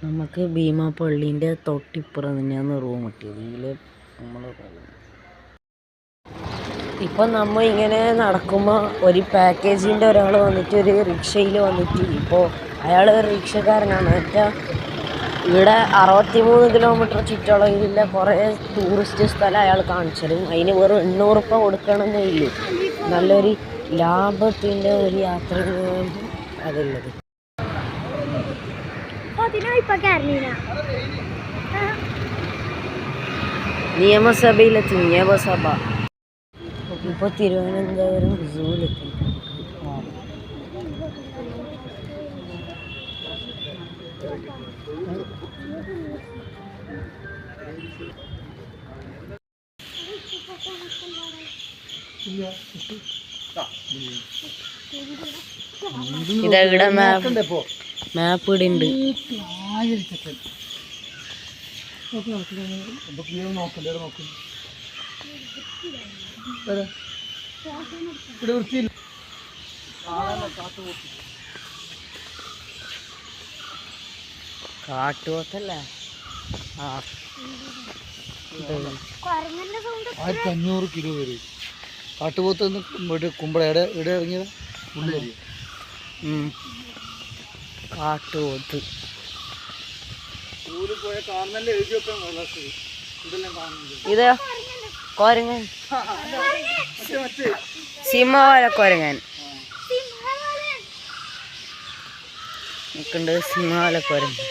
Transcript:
നമുക്ക് ഭീമാ പള്ളീൻ്റെ തൊട്ടിപ്പുറം തന്നെയാണ് റൂം കിട്ടിയത്. ഇതിൽ നമ്മൾ ഇപ്പം നമ്മൾ ഇങ്ങനെ നടക്കുമ്പോൾ ഒരു പാക്കേജിൻ്റെ ഒരാൾ വന്നിട്ട് ഒരു റിക്ഷയിൽ വന്നിട്ട് ഇപ്പോൾ അയാൾ റിക്ഷക്കാരനാണ്. വെച്ചാൽ ഇവിടെ 63 കിലോമീറ്റർ ചുറ്റളവിലുള്ള കുറേ ടൂറിസ്റ്റ് സ്ഥലം അയാൾ കാണിച്ചതും അതിന് വെറും 800 രൂപ കൊടുക്കണമെന്നേ ഉള്ളൂ. നല്ലൊരു ലാഭത്തിൻ്റെ ഒരു യാത്ര അതുള്ളത്. നിയമസഭയിലെത്തി. നിയമസഭ ഇപ്പോൾ തിരുവനന്തപുരം സൂവിലെത്തി. ഇതെവിടെ മാപ്പ് ഇവിടെ ഉണ്ട്. കാട്ടുപോത്തല്ലേ? 1500 കിലോ വരും കാട്ടുപോത്ത്. കുമ്പള ഇവിടെ ഇറങ്ങിയത് കാട്ടുപോത്ത്. ഇത് കൊരങ്ങൻ, സിംഹവാല കൊരങ്ങൻ നിൽക്കുന്നുണ്ട്. സിംഹവാല കൊരങ്ങൻ.